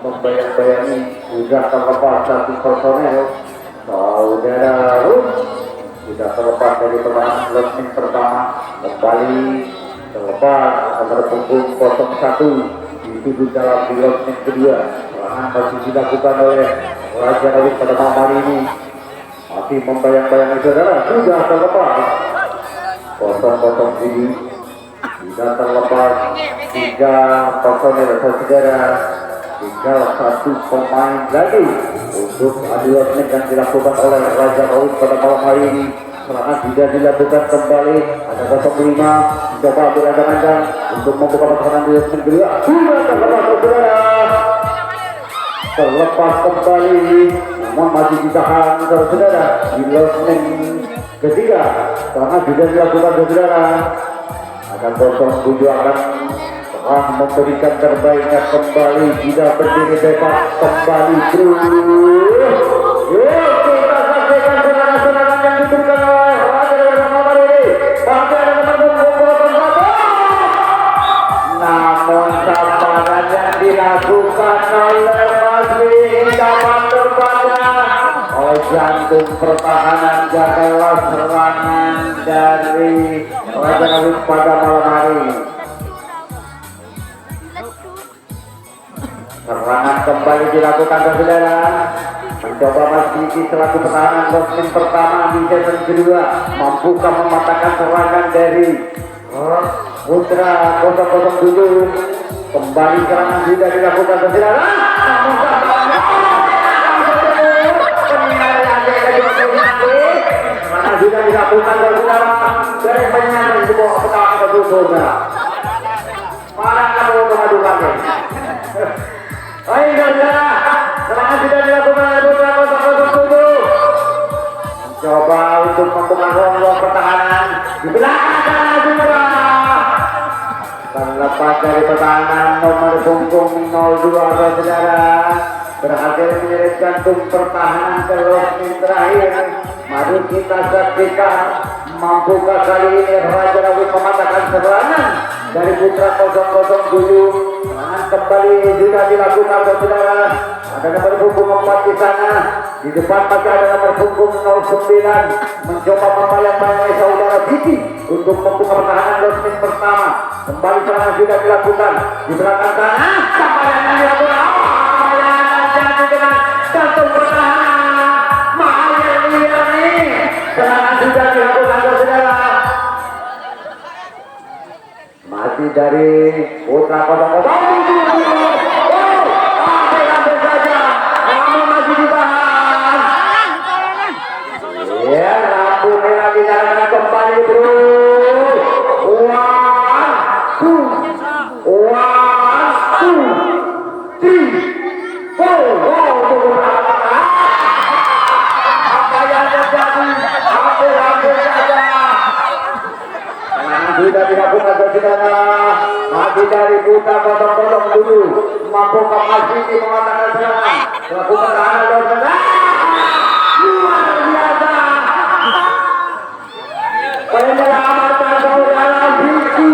membayang-bayangi sudah terlepas satu personel saudara Rus sudah terlepas dari permainan closing pertama, kembali terlepas nomor punggung 01 dituju dalam closing kedua. Serangan masih dilakukan oleh Raja Rawit pada malam hari ini, masih membayang-bayangi saudara sudah terlepas 0-0 ini sudah terlepas 3 personel saudara. Tinggal satu pemain lagi untuk adu menit yang dilakukan oleh Raja Rawit pada malam hari ini. Serangan tidak dilakukan kembali, ada 05 coba berandang-andang untuk membuka pertahanan di menit kedua. Sudah terlepas saudara, terlepas kembali, namun masih ditahan saudara di menit ketiga karena tidak dilakukan saudara. Ada 07 akan memberikan terbaiknya kembali, tidak berdiri bebas kembali terus. Yuk kita saksikan serangan-serangan yang diberikan oleh Raja Rawit ini. Masih ada nomor 21. Namun sabaran yang dilakukan oleh Masri dapat terbaca oleh jantung pertahanan jagalah serangan dari Raja Rawit pada malam hari ini. Serangan kembali dilakukan saudara, mencoba Mas Diki selaku pertahanan closing pertama di season kedua, mampukah mematahkan serangan dari Putra 007. Kembali serangan sudah dilakukan saudara, serangan sudah dilakukan saudara dari penyerang di bawah pertahanan saudara. Para kamu memadukannya. Ayo saudara, serangan sudah dilakukan oleh Putra 007. Mencoba untuk membuka ruang pertahanan di belakang sana saudara. Terlepas dari pertahanan nomor punggung 02 saudara, berhasil menyerit jantung pertahanan ke closing terakhir. Mari kita saksikan mampukah kali ini Raja Rawit mematahkan serangan dari Putra 007. Serangan kembali sudah dilakukan saudara. Ada nomor punggung 4 di sana. Di depan masih ada nomor punggung 09 mencoba membayang-bayangi saudara Diki untuk membuka pertahanan closing pertama. Kembali serangan sudah dilakukan di belakang sana. Sampai yang dilakukan jadi dengan jantung pertahanan. Mahal ini. Serangan sudah dilakukan saudara. Masih dari Putra 007. Hampir saja, namun masih ditahan. Ya, lampu merah dinyalakan kembali terus. 1, 2, 1, 2, 3, 4. Apa yang terjadi? Hampir saja. Sudah dilakukan saudara, masih dari Putra 007 mampukah masih mengatakan serangan melakukan tahanan saudara. Luar biasa penyelamatan saudara Diki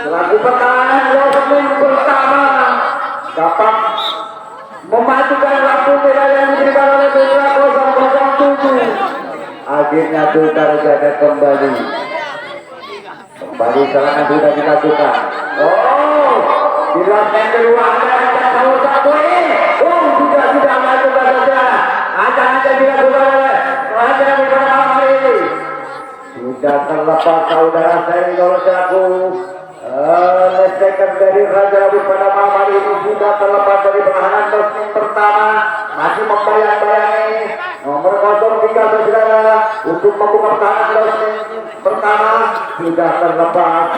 selaku pertahanan closing pertama dapat mematikan lampu merah yang diberikan oleh Putra 007. Akhirnya Putra jaga kembali. Kembali serangan sudah dilakukan. Di leg kedua ada nomor 1 ini. Sudah melakukan saja. Akan dilakukan oleh Raja Rawit pada malam hari ini. Sudah terlepas saudara saya kalau selaku lesekan dari Raja Rawit pada malam hari ini sudah terlepas dari pertahanan closing pertama. Masih membayang-bayangi nomor 03 saudara untuk membuka pertahanan closing pertama sudah terlepas.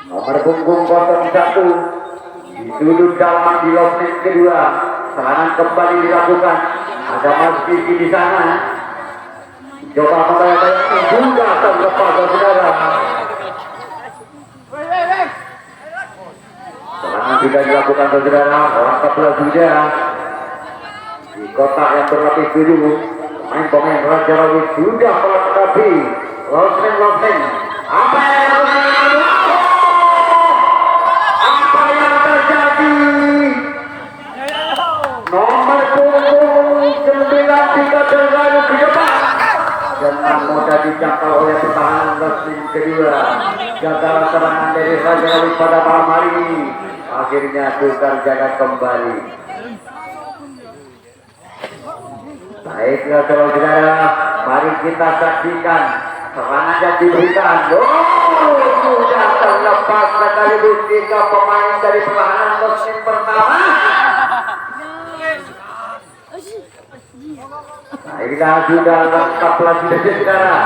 Nomor punggung 01 dituduh dalam di closing kedua. Serangan kembali dilakukan. Ada Mas Diki di sana. Coba membayang-bayangi sudah terlepas saudara. Serangan sudah dilakukan saudara. Orang kepala sudah di kotak yang berlapis biru. Pemain Raja Rawit sudah melengkapi closing. Apa yang terjadi? dijangkau oleh pertahanan wrestling kedua. Gagal serangan dari Raja Rawi pada malam hari ini. Akhirnya tukar jaga kembali. Baiklah saudara, mari kita saksikan serangan yang diberikan. Sudah terlepas sekaligus 3 pemain dari pertahanan wrestling pertama. Baiklah, sudah lengkap lagi saudara.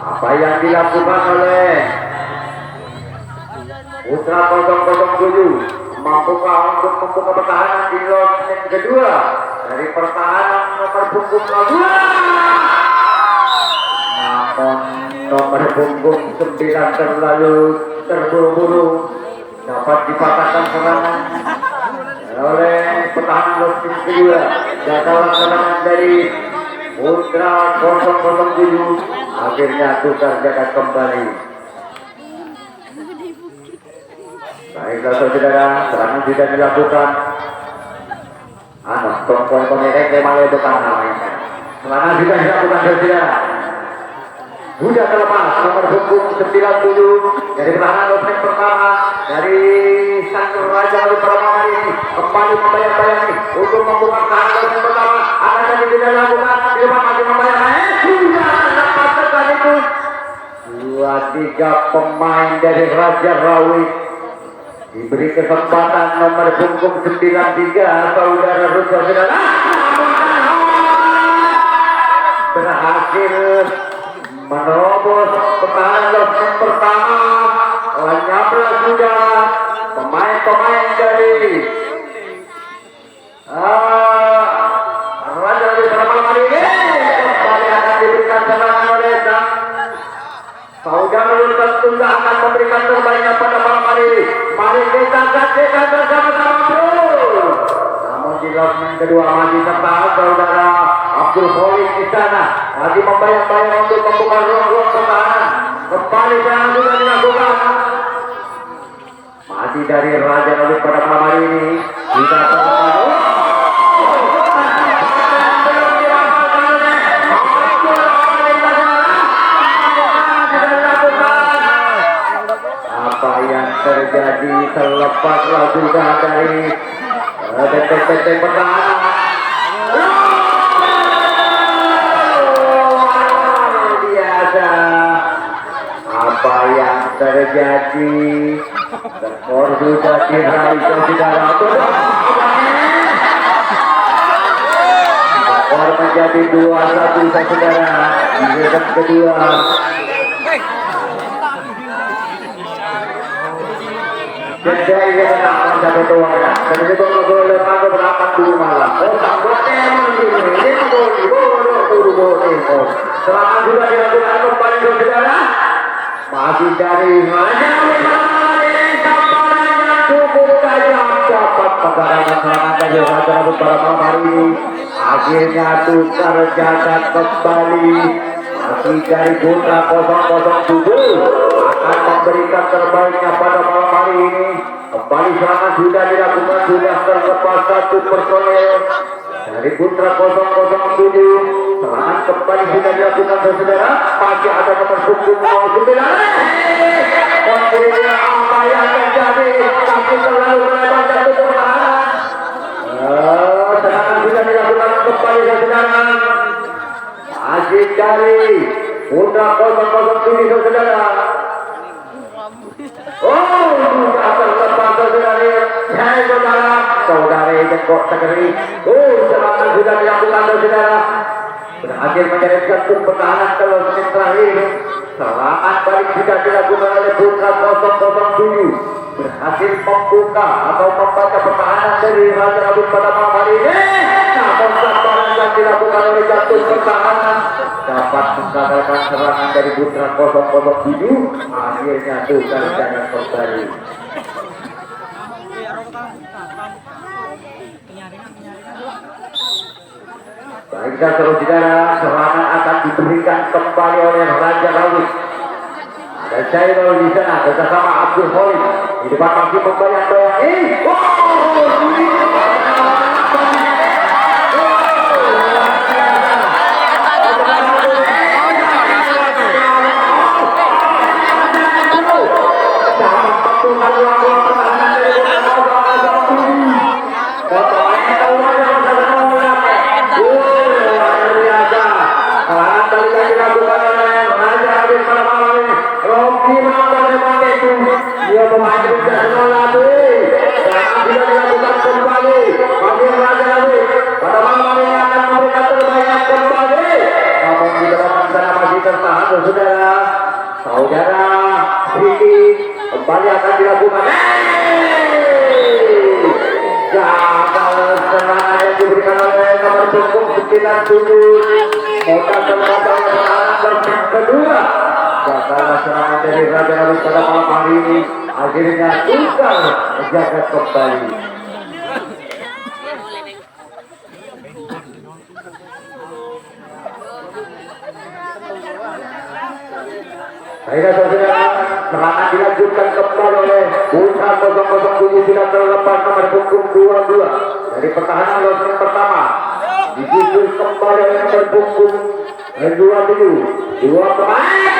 Apa yang dilakukan oleh Putra 007 mampukah untuk membuka pertahanan di lot yang kedua dari pertahanan nomor punggung 2? Namun nomor punggung 9 terlalu terburu-buru dapat dipatahkan serangan oleh pertahanan lot yang kedua. Gagal serangan dari Putra 007, akhirnya tukar jaga kembali. Baiklah saudara, serangan sudah dilakukan. Perempuan pemerintah kemarin depan namanya. Serangan sudah dilakukan saudara. Sudah terlepas nomor punggung 90 dari pertahanan opening pertama dari sang Raja Rawi pada malam hari ini kembali membayang-bayangi untuk membuka pertahanan opening pertama. Akan tadi tidak dilakukan di depan masih membayang-bayangi. Sudah terlepas sekaligus 2-3 pemain dari Raja Rawi diberi kesempatan nomor punggung 93 saudara saudara berhasil menerobos pertahanan opening pertama. Lenyaplah sudah pemain-pemain dari Raja Rawi pada malam hari ini. Kembali akan diberikan serangan oleh sang saudara tentunya akan memberikan terbaiknya pada malam hari ini. Mari kita saksikan bersama-sama bro. Namun di lot yang kedua masih tetap saudara Abdul Khalid di sana lagi membayang-bayang untuk membuka ruang-ruang pertahanan. Kembali serangan sudah dilakukan. Masih dari Raja Rawi pada malam hari ini. Kita temukan. Apa yang terjadi terlepaslah sudah dari detik-detik pertahanan. Biasa. Apa yang terjadi? Skor sudah diraih saudara. Skor menjadi 2-1 saudara. Di set kedua. Jadi ini menang satu tuanya. Dan itu boleh pakai berapa dulu malam. Oh, tak boleh ini boleh. Serangan juga dilakukan kembali saudara. Masih dari Raja cukup tajam dapat penggalangan serangan dari Raja Rawi pada malam hari ini. Akhirnya tukar jaga kembali. Masih dari Putra 007 akan memberikan terbaiknya pada malam hari ini. Kembali serangan sudah dilakukan, sudah terlepas 1 personel dari Putra 007. Serangan kembali sudah dilakukan saudara. Masih ada nomor punggung 09. Kemudian apa yang terjadi? Tapi terlalu melebar jatuh pertahanan. Serangan sudah dilakukan kembali saudara. Masih dari Putra 007 saudara. Oh, sudah terlepas saudara. Hai saudara. Saudara jengkok segeri. Serangan sudah dilakukan saudara. Berhasil menjadi satu pertahanan kalau menit terakhir. Serangan balik sudah dilakukan oleh Putra 007. Berhasil membuka atau membaca pertahanan dari Raja Rawi pada malam hari ini. Namun sabaran yang dilakukan oleh jatuh pertahanan dapat menggagalkan serangan dari Putra 007. Akhirnya tukar jaga kembali. Baiklah saudara, serangan akan diberikan kembali oleh Raja Rawi. Ada Jairul di sana bersama Abdul Khalid. Di depan masih membayang-bayangi. punggung 97 Mota Sembada yang kedua gagal serangan dari Raja Rawi pada malam hari ini akhirnya Tukar menjaga kembali. Baiklah saudara, serangan dilanjutkan kembali oleh Putra 007 tidak terlepas nomor punggung 22 dari pertahanan losing pertama disusul kembali oleh nomor punggung 27 dua pemain.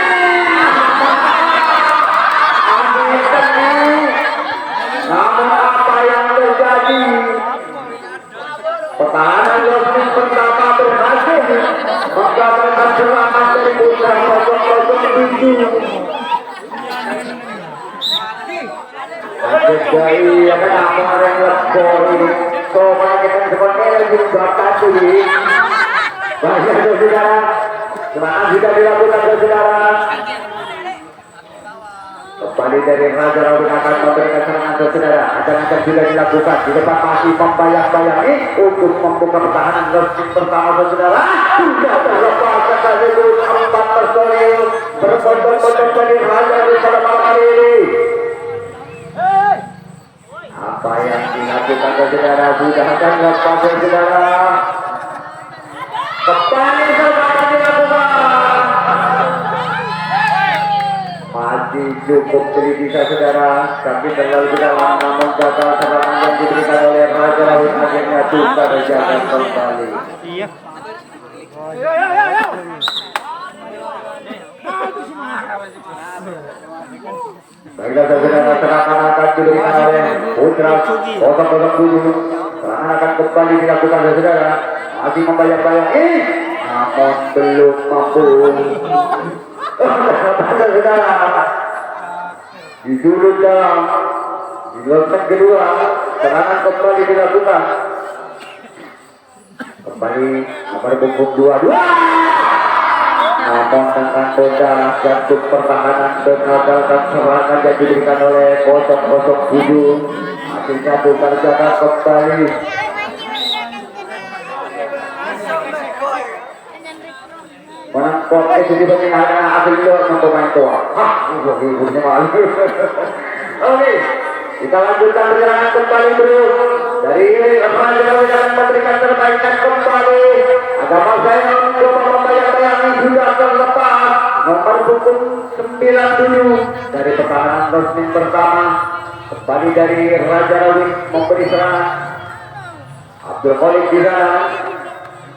Namun apa yang terjadi? Pertahanan losing pertama berhasil menggagalkan serangan dari Putra 007. Jadi apa nama yang lekor ini? So kita sebenarnya lebih berkat ini. Banyak saudara, serangan sudah dilakukan saudara. Kembali dari Raja Rawi akan memberikan serangan saudara. Akan sudah dilakukan di depan masih membayang-bayang untuk membuka pertahanan losing pertama saudara. Sudah terlepas sekali itu 4 personil berbondong-bondong dari Raja Rawi pada malam hari ini. Apa yang dilakukan saudara sudah akan lepas saudara. Kembali serangan dilakukan. Masih cukup teliti saudara, tapi terlalu dalam namun gagal serangan yang diberikan oleh Raja Rawi akhirnya Tukar menjaga kembali. Iya. Baiklah saudara, serangan akan diberikan oleh Putra 007. Serangan akan kembali dilakukan saudara. Masih membayang-bayang namun belum mampu. Saudara, di sudut dalam di losing kedua serangan kembali dilakukan. Kembali nomor punggung 22. Namun dengan mudah jantung pertahanan mengagalkan serangan yang diberikan oleh 007. Akhirnya Tukar jaga kembali. Menangkap itu juga mengalahkan Abilor yang pemain tua. Ibu-ibunya malu. Oke, kita lanjutkan perjalanan kembali terus. Dari Raja Rawi akan memberikan perbaikan kembali. Agama saya mencoba membayang-bayang sudah terlepas. Nomor punggung 97 dari pertahanan losing pertama. Kembali dari Raja Rawi memberi serangan. Abdul Khalid di sana.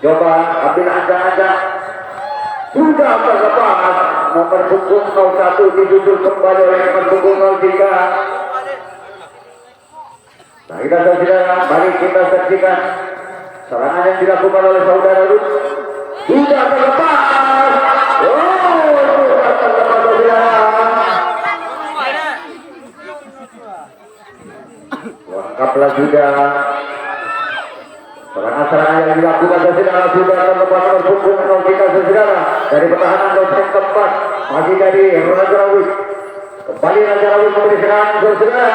Coba ambil ancang-ancang. Sudah terlepas. Nomor punggung 01 disusul kembali oleh nomor punggung 03. Nah kita saudara, mari kita saksikan serangan yang dilakukan oleh saudara Rut. Sudah terlepas. Sudah terlepas saudara. Lengkaplah sudah. Serangan-serangan yang dilakukan saudara sudah terlepas nomor punggung 03 saudara dari pertahanan losing keempat. Masih dari Raja Rawi. Kembali Raja Rawi memberi serangan saudara.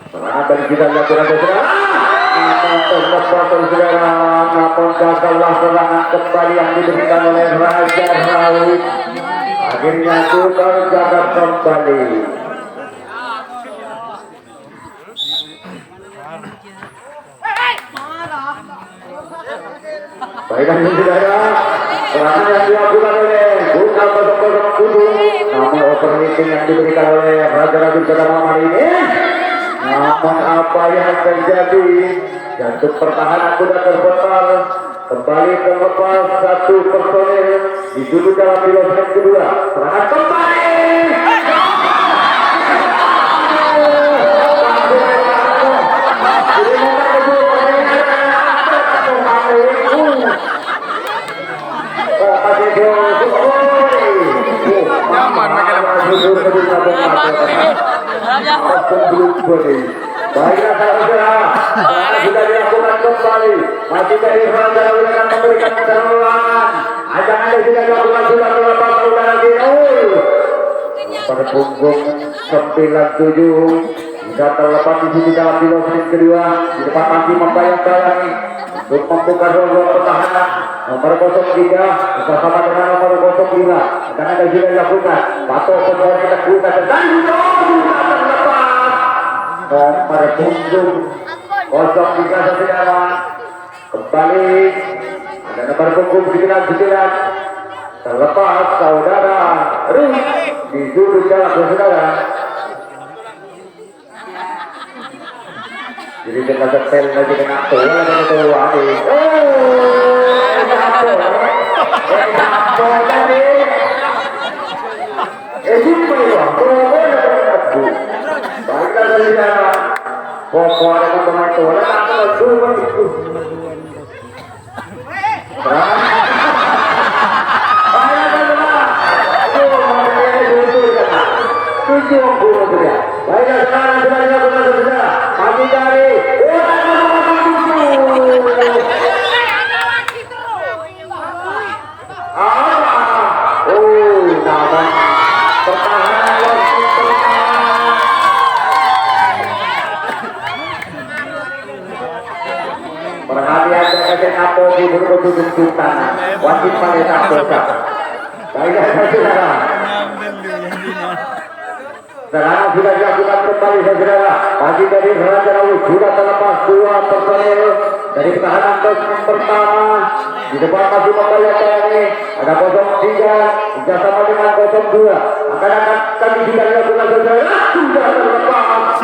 Serangan dari kita dilakukan saudara. Terlepas saudara. Namun gagallah serangan kembali yang diberikan oleh Raja Rawi. Akhirnya Tukar jaga kembali. Baiklah saudara, serangan yang dilakukan oleh Putra 007. Namun overhitting yang diberikan oleh Raja Rawi pada malam hari ini. Namun apa yang terjadi? Jantung pertahanan sudah terputar. Kembali terlepas satu personil di sudut dalam di losing kedua. Serangan kembali. Baiklah saudara, sudah dilakukan kembali. Masih dari Raja Rawi akan memberikan serangan. Ajangan sudah dilakukan sudah terlepas saudara Ginul. Pada punggung 97 Sudah terlepas di sini dalam kilo menit kedua. Di depan masih membayang-bayangi untuk membuka ruang pertahanan. Nomor 03 bersama dengan nomor 05 akan ada juga dilakukan. Patuh kembali kita buka dan sudah terlepas. Nomor punggung 03 saudara. Kembali ada nomor punggung 9 terlepas saudara. Di sudut jalan saudara. Jadi kita setel lagi dengan tuan dan tuan ini. Apa tadi? Siapa itu? Baiklah saudara. Pokoknya pemain tuan atau tuan itu. Baiklah saudara. Pagi dari perhatian terkait apa di berbentuk tanah wajib pada satu. Baiklah saudara. Serangan sudah dilakukan kembali saudara. Pagi dari Raja Rawu sudah terlepas 2 personel dari pertahanan yang pertama. Di depan masih membayangkan ada 03 bersama dengan 02 akan juga dilakukan saudara. Sudah terlepas.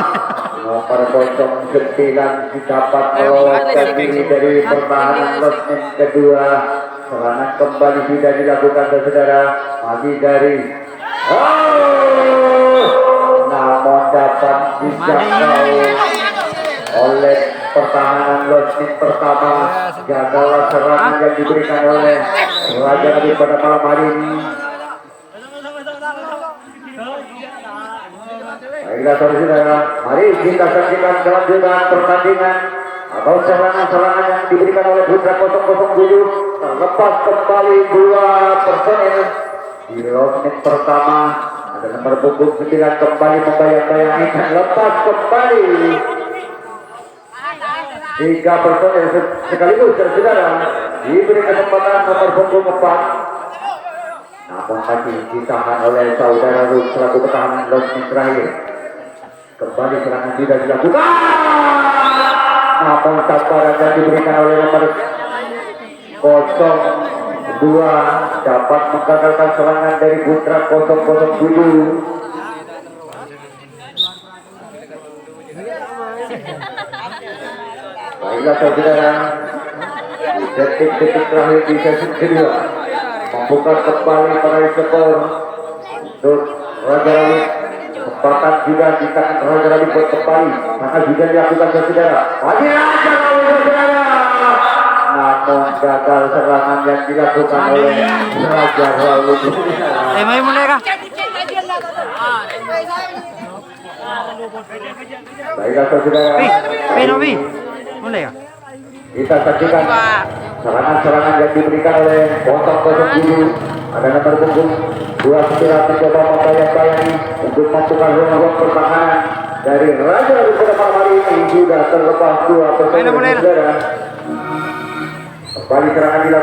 Nomor 09 didapat meloloskan diri dari pertahanan losmen kedua. Serangan kembali sudah dilakukan saudara. Masih dari namun dapat dijangkau oleh pertahanan losmen pertama. Gagal serangan yang diberikan oleh Raja Nabi pada malam hari ini. Baiklah saudara, mari kita saksikan kelanjutan pertandingan atau serangan-serangan yang diberikan oleh Putra 007. Terlepas kembali 2 personel di losmen pertama. Ada nomor punggung 9 kembali membayang-bayangi dan lepas kembali 3 personel sekaligus saudara. Diberi kesempatan nomor punggung 4. Namun masih ditahan oleh saudara Rus selaku pertahanan losmen terakhir. Kembali serangan tidak dilakukan. Namun sabaran yang diberikan oleh nomor 02 dapat menggagalkan serangan dari Putra 007. Baiklah saudara, detik-detik terakhir di sesi kedua membuka kembali para skor untuk Raja Rawi. Kesempatan juga di tangan Raja Rawi buat kembali maka juga dilakukan saudara. Lagi Raja Rawi saudara. Namun gagal serangan yang dilakukan oleh Raja Rawi. May mulai ka. Baiklah saudara. Novi. Mulai ka. Kita saksikan serangan-serangan yang diberikan oleh 007. Ada nomor punggung 2 sekitar mencoba membayang-bayangi untuk membuka ruang pertahanan dari Raja Rawi pada malam hari ini. Sudah terlepas 2 personel saudara. Kembali serangan dilakukan.